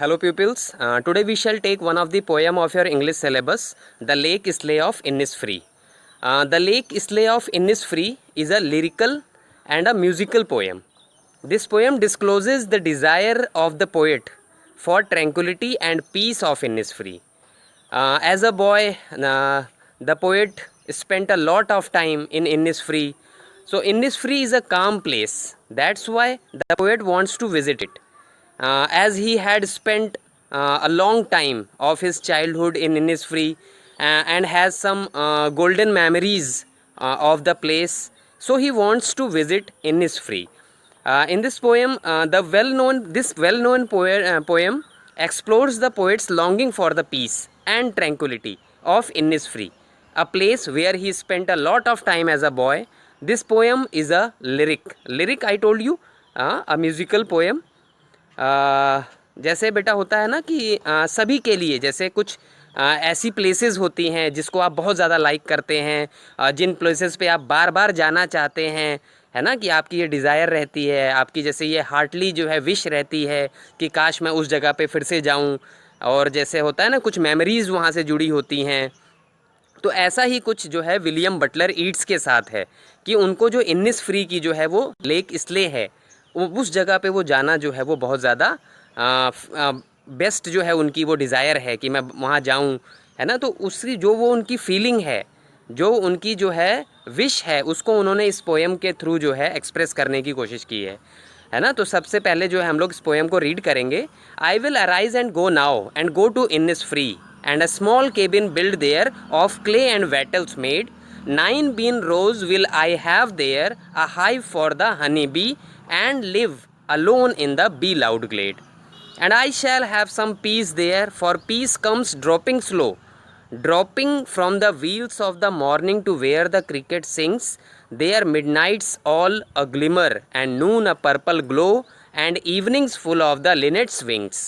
Hello pupils, today we shall take one of the poem of your English syllabus, The Lake Islay of Innisfree. The Lake Islay of Innisfree is a lyrical and a musical poem. This poem discloses the desire of the poet for tranquility and peace of Innisfree. As a boy, the poet spent a lot of time in Innisfree. So Innisfree is a calm place. That's why the poet wants to visit it. As he had spent a long time of his childhood in Innisfree and has some golden memories of the place, so he wants to visit Innisfree. In this poem, this well-known poem explores the poet's longing for the peace and tranquility of Innisfree, a place where he spent a lot of time as a boy. This poem is a lyric. Lyric, I told you, a musical poem. जैसे बेटा होता है ना कि सभी के लिए जैसे कुछ ऐसी प्लेसेस होती हैं जिसको आप बहुत ज़्यादा लाइक करते हैं, जिन प्लेसेस पे आप बार बार जाना चाहते हैं, है ना, कि आपकी ये डिज़ायर रहती है, आपकी जैसे ये हार्टली जो है विश रहती है कि काश मैं उस जगह पे फिर से जाऊं, और जैसे होता है ना कुछ मेमोरीज़ वहाँ से जुड़ी होती हैं। तो ऐसा ही कुछ जो है विलियम बटलर ईट्स के साथ है कि उनको जो इनिसफ्री की जो है वो लेक इस्ले है, उस जगह पे वो जाना जो है वो बहुत ज़्यादा बेस्ट जो है उनकी वो डिज़ायर है कि मैं वहाँ जाऊँ, है ना। तो उसकी जो वो उनकी फीलिंग है, जो उनकी जो है विश है, उसको उन्होंने इस पोएम के थ्रू जो है एक्सप्रेस करने की कोशिश की है ना। तो सबसे पहले जो है हम लोग इस पोएम को रीड करेंगे। I will arise and go now and go to Innisfree and a small cabin build there of clay and wattles made 9 bean rows will I have there, a hive for the honey bee, and live alone in the bee loud glade. And I shall have some peace there, for peace comes dropping slow, dropping from the wheels of the morning to where the cricket sings, there midnights all a glimmer, and noon a purple glow, and evenings full of the linnet's wings.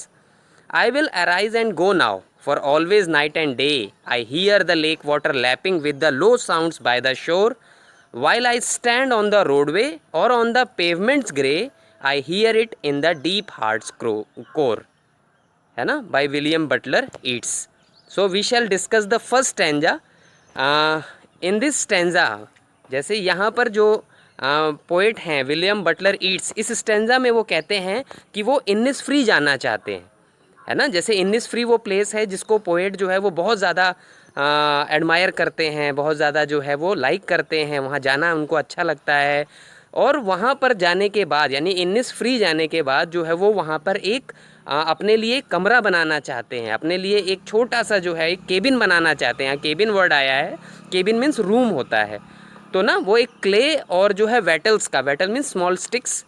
I will arise and go now, for always night and day I hear the lake water lapping with the low sounds by the shore. While I stand on the roadway or on the pavement's grey, I hear it in the deep heart's core. है ना, by William Butler Yeats. So we shall discuss the first stanza. In this stanza, जैसे यहाँ पर जो poet हैं William Butler Yeats, इस stanza में वो कहते हैं कि वो इनिसफ्री जाना चाहते हैं, है ना। जैसे इनिसफ्री वो प्लेस है जिसको पोएट जो है वो बहुत ज़्यादा एडमायर करते हैं, बहुत ज़्यादा जो है वो लाइक करते हैं, वहाँ जाना उनको अच्छा लगता है। और वहाँ पर जाने के बाद यानी इनिसफ्री जाने के बाद जो है वो वहाँ पर एक अपने लिए कमरा बनाना चाहते हैं, अपने लिए एक छोटा सा जो है एक केबिन बनाना चाहते हैं। केबिन वर्ड आया है, केबिन मीन्स रूम होता है। तो ना वो एक क्ले और जो है वेटल्स का, वेटल मीन्स स्मॉल स्टिक्स,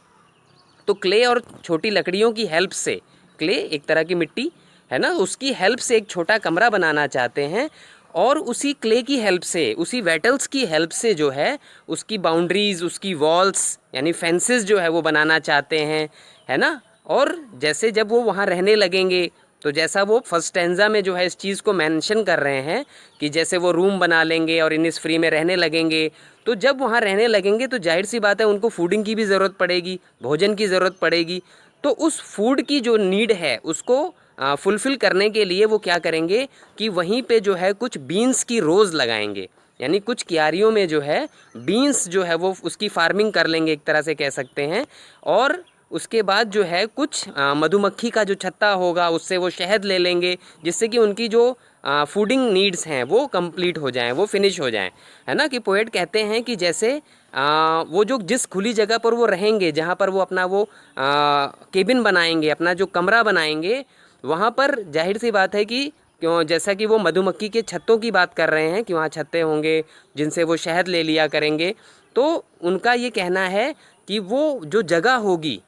तो क्ले और छोटी लकड़ियों की हेल्प से, क्ले एक तरह की मिट्टी है ना, उसकी हेल्प से एक छोटा कमरा बनाना चाहते हैं। और उसी क्ले की हेल्प से, उसी वेटल्स की हेल्प से जो है उसकी बाउंड्रीज़, उसकी वॉल्स यानी फेंसेस जो है वो बनाना चाहते हैं, है ना। और जैसे जब वो वहाँ रहने लगेंगे, तो जैसा वो फर्स्ट स्टैंजा में जो है इस चीज़ को मेंशन कर रहे हैं कि जैसे वो रूम बना लेंगे और इनिसफ्री में रहने लगेंगे, तो जब वहाँ रहने लगेंगे तो जाहिर सी बात है उनको फूडिंग की भी ज़रूरत पड़ेगी, भोजन की ज़रूरत पड़ेगी। तो उस फूड की जो नीड है उसको फुलफ़िल करने के लिए वो क्या करेंगे कि वहीं पे जो है कुछ बीन्स की रोज़ लगाएंगे, यानी कुछ क्यारियों में जो है बीन्स जो है वो उसकी फार्मिंग कर लेंगे, एक तरह से कह सकते हैं। और उसके बाद जो है कुछ मधुमक्खी का जो छत्ता होगा उससे वो शहद ले लेंगे, जिससे कि उनकी जो फूडिंग नीड्स हैं वो कंप्लीट हो जाएं, वो फिनिश हो जाएं, है ना। कि पोएट कहते हैं कि जैसे वो जो जिस खुली जगह पर वो रहेंगे, जहाँ पर वो अपना वो केबिन बनाएंगे, अपना जो कमरा बनाएंगे, वहाँ पर जाहिर सी बात है कि क्यों, जैसा कि वो मधुमक्खी के छत्तों की बात कर रहे हैं कि वहाँ छत्ते होंगे जिनसे वो शहद ले लिया करेंगे। तो उनका ये कहना है कि वो जो जगह होगी,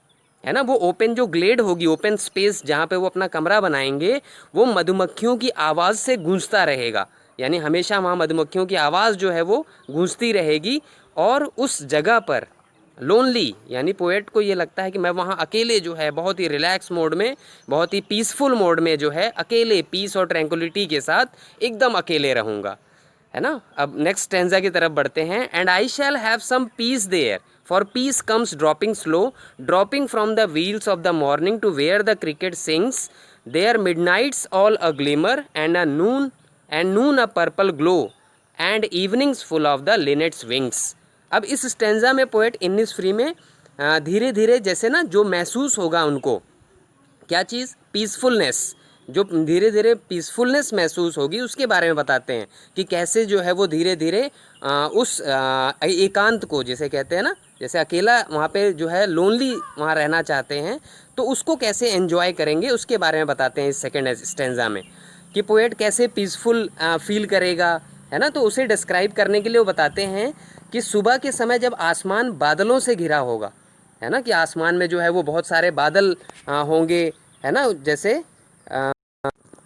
है ना, वो ओपन जो ग्लेड होगी, ओपन स्पेस जहाँ पे वो अपना कमरा बनाएंगे, वो मधुमक्खियों की आवाज़ से गूंजता रहेगा, यानी हमेशा वहाँ मधुमक्खियों की आवाज़ जो है वो गूंजती रहेगी। और उस जगह पर लोनली, यानी पोएट को ये लगता है कि मैं वहाँ अकेले जो है बहुत ही रिलैक्स मोड में, बहुत ही पीसफुल मोड में जो है अकेले पीस और ट्रैंक्विलिटी के साथ एकदम अकेले रहूँगा, है ना। अब नेक्स्ट स्टैंजा की तरफ बढ़ते हैं। And I shall have some peace there, For peace comes dropping slow, dropping from the wheels of the morning to where the cricket sings. There midnights all a glimmer, and noon a purple glow, and evenings full of the linnet's wings. अब इस stanza में poet Innisfree में धीरे धीरे जैसे ना जो महसूस होगा उनको, क्या चीज़, पीसफुलनेस, जो धीरे धीरे पीसफुलनेस महसूस होगी उसके बारे में बताते हैं कि कैसे जो है वो धीरे धीरे उस एकांत को, जैसे कहते हैं ना, जैसे अकेला वहाँ पे जो है लोनली वहाँ रहना चाहते हैं तो उसको कैसे एंजॉय करेंगे उसके बारे में बताते हैं इस सेकेंड स्टेंजा में, कि पोएट कैसे पीसफुल फील करेगा, है ना। तो उसे डिस्क्राइब करने के लिए वो बताते हैं कि सुबह के समय जब आसमान बादलों से घिरा होगा, है ना, कि आसमान में जो है वो बहुत सारे बादल होंगे, है ना, जैसे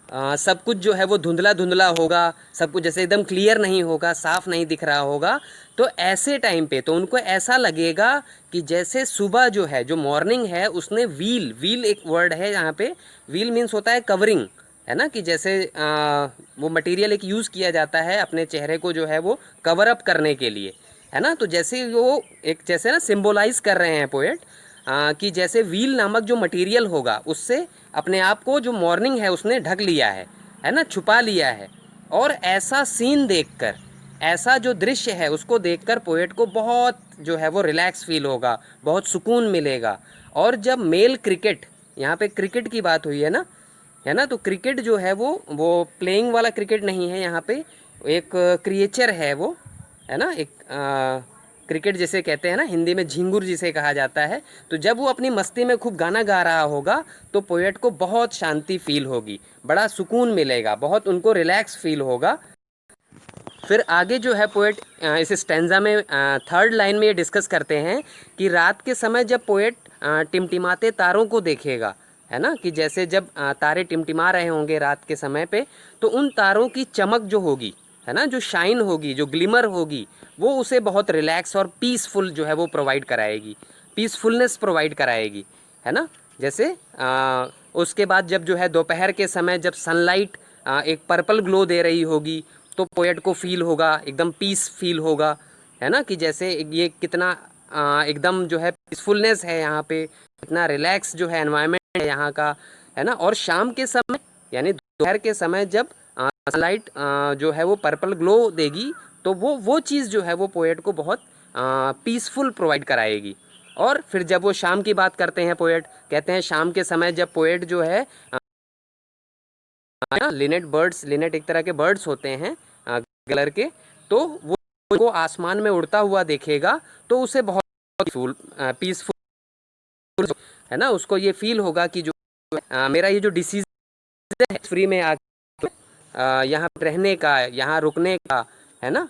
सब कुछ जो है वो धुंधला धुंधला होगा, सब कुछ जैसे एकदम क्लियर नहीं होगा, साफ नहीं दिख रहा होगा। तो ऐसे टाइम पे तो उनको ऐसा लगेगा कि जैसे सुबह जो है, जो मॉर्निंग है, उसने व्हील एक वर्ड है यहाँ पे, व्हील मीन्स होता है कवरिंग, है ना, कि जैसे वो मटेरियल एक यूज़ किया जाता है अपने चेहरे को जो है वो कवर अप करने के लिए, है ना। तो जैसे वो एक जैसे ना सिम्बोलाइज कर रहे हैं पोएट कि जैसे व्हील नामक जो मटेरियल होगा उससे अपने आप को जो मॉर्निंग है उसने ढक लिया है ना, छुपा लिया है। और ऐसा सीन देखकर, ऐसा जो दृश्य है उसको देखकर पोएट को बहुत जो है वो रिलैक्स फील होगा, बहुत सुकून मिलेगा। और जब मेल क्रिकेट, यहाँ पे क्रिकेट की बात हुई है ना, तो क्रिकेट जो है वो प्लेइंग वाला क्रिकेट नहीं है, यहाँ पे एक क्रिएचर है वो, है ना, एक क्रिकेट जिसे कहते हैं ना, हिंदी में झिंगुर जिसे कहा जाता है। तो जब वो अपनी मस्ती में खूब गाना गा रहा होगा तो पोएट को बहुत शांति फील होगी, बड़ा सुकून मिलेगा, बहुत उनको रिलैक्स फील होगा। फिर आगे जो है पोएट इस स्टेंजा में थर्ड लाइन में ये डिस्कस करते हैं कि रात के समय जब पोएट टिमटिमाते तारों को देखेगा, है ना, कि जैसे जब तारे टिमटिमा रहे होंगे रात के समय पे, तो उन तारों की चमक जो होगी, है ना, जो शाइन होगी, जो ग्लिमर होगी, वो उसे बहुत रिलैक्स और पीसफुल जो है वो प्रोवाइड कराएगी, पीसफुलनेस प्रोवाइड कराएगी, है ना। जैसे उसके बाद जब जो है दोपहर के समय जब सनलाइट एक पर्पल ग्लो दे रही होगी तो पोएट को फील होगा, एकदम पीस फील होगा, है ना, कि जैसे ये कितना एकदम जो है पीसफुलनेस है यहाँ पे, कितना रिलैक्स जो है एनवायरनमेंट है यहाँ का, है ना। और शाम के समय यानी दोपहर के समय जब सनलाइट जो है वो पर्पल ग्लो देगी तो वो चीज़ जो है वो पोएट को बहुत पीसफुल प्रोवाइड कराएगी। और फिर जब वो शाम की बात करते हैं, पोएट कहते हैं शाम के समय जब पोएट जो है लिनेट एक तरह के बर्ड्स होते हैं कलर के, तो वो आसमान में उड़ता हुआ देखेगा तो उसे बहुत पीसफुल, है ना, उसको ये फील होगा कि जो मेरा ये जो डिसीजन है फ्री में यहाँ रहने का, यहाँ रुकने का, है ना,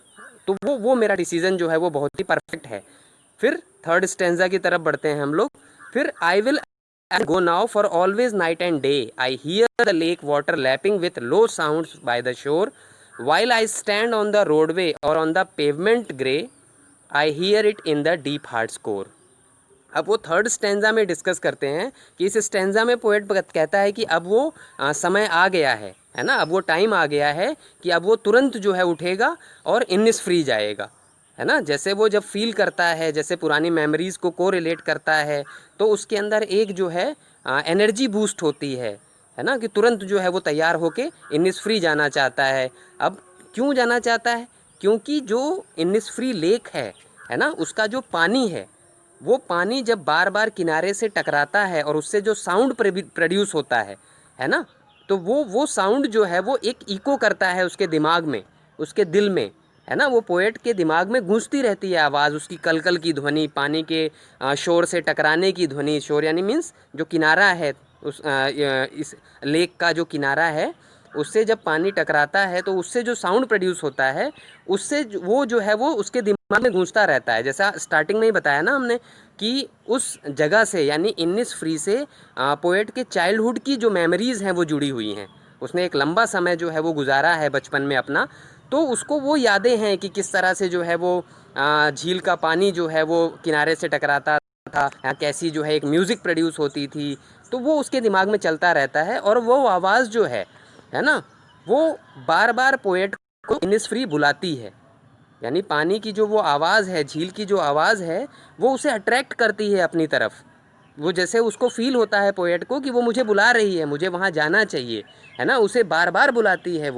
तो वो मेरा डिसीजन जो है वो बहुत ही परफेक्ट है। फिर थर्ड स्टेंजा की तरफ बढ़ते हैं हम लोग। फिर I will go now for always night and day. I hear the lake water lapping with low sounds by the shore. While I stand on the roadway or on the pavement grey, I hear it in the deep heart's core. अब वो third stanza में discuss करते हैं कि इस stanza में poet कहता है कि अब वो समय आ गया है ना, अब वो टाइम आ गया है कि अब वो तुरंत जो है उठेगा और इनिसफ्री जाएगा, है ना। जैसे वो जब फील करता है, जैसे पुरानी मेमोरीज़ को रिलेट करता है तो उसके अंदर एक जो है एनर्जी बूस्ट होती है ना, कि तुरंत जो है वो तैयार होके इनिसफ्री जाना चाहता है। अब क्यों जाना चाहता है? क्योंकि जो इनिसफ्री लेक है ना, उसका जो पानी है, वो पानी जब बार बार किनारे से टकराता है और उससे जो साउंड प्रोड्यूस होता है ना, तो वो साउंड जो है वो एक इको करता है उसके दिमाग में, उसके दिल में, है ना। वो पोएट के दिमाग में गूंजती रहती है आवाज़, उसकी कलकल की ध्वनि, पानी के शोर से टकराने की ध्वनि। शोर यानी मीन्स जो किनारा है उस इस लेक का जो किनारा है, उससे जब पानी टकराता है तो उससे जो साउंड प्रोड्यूस होता है, उससे वो जो है वो उसके दिमाग में गूंजता रहता है। जैसा स्टार्टिंग में ही बताया ना हमने कि उस जगह से यानी इनिसफ्री से पोएट के चाइल्डहुड की जो मेमोरीज़ हैं वो जुड़ी हुई हैं। उसने एक लंबा समय जो है वो गुजारा है बचपन में अपना, तो उसको वो यादें हैं कि किस तरह से जो है वो झील का पानी जो है वो किनारे से टकराता था, कैसी जो है एक म्यूज़िक प्रोड्यूस होती थी, तो वो उसके दिमाग में चलता रहता है। और वो आवाज़ जो है ना, वो बार बार पोएट को इनिसफ्री बुलाती है, यानी पानी की जो वो आवाज़ है, झील की जो आवाज़ है, वो उसे अट्रैक्ट करती है अपनी तरफ। वो जैसे उसको फील होता है पोएट को कि वो मुझे बुला रही है, मुझे वहाँ जाना चाहिए, है ना, उसे बार बार बुलाती है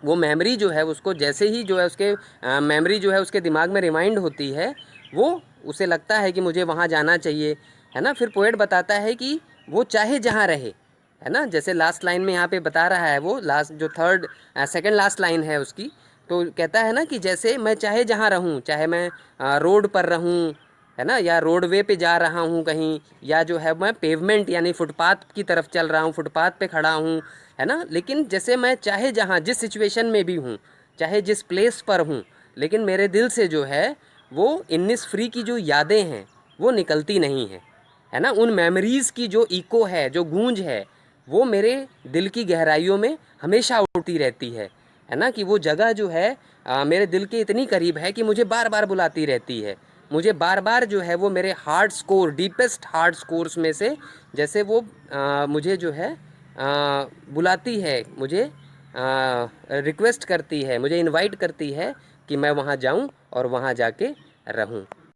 वो मेमोरी जो है उसको जैसे ही जो है उसके मेमोरी जो है उसके दिमाग में रिमाइंड होती है, वो उसे लगता है कि मुझे वहाँ जाना चाहिए, है ना। फिर पोएट बताता है कि वो चाहे जहाँ रहे, है ना, जैसे लास्ट लाइन में यहाँ पे बता रहा है, वो लास्ट जो सेकंड लास्ट लाइन है उसकी, तो कहता है ना कि जैसे मैं चाहे जहाँ रहूँ, चाहे मैं रोड पर रहूँ, है ना, या रोडवे पे जा रहा हूँ कहीं, या जो है मैं पेवमेंट यानी फुटपाथ की तरफ चल रहा हूँ, फुटपाथ पे खड़ा हूँ, है ना, लेकिन जैसे मैं चाहे जहाँ जिस सिचुएशन में भी हूँ, चाहे जिस प्लेस पर हूँ, लेकिन मेरे दिल से जो है वो इनिसफ्री की जो यादें हैं वो निकलती नहीं हैं, है ना। उन मेमोरीज़ की जो इको है, जो गूंज है, वो मेरे दिल की गहराइयों में हमेशा उड़ती रहती है ना, कि वो जगह जो है मेरे दिल के इतनी करीब है कि मुझे बार बार बुलाती रहती है, मुझे बार बार जो है वो मेरे heart score, deepest heart scores में से जैसे वो मुझे जो है बुलाती है, मुझे रिक्वेस्ट करती है, मुझे इनवाइट करती है कि मैं वहाँ जाऊँ और वहाँ जाके रहूँ।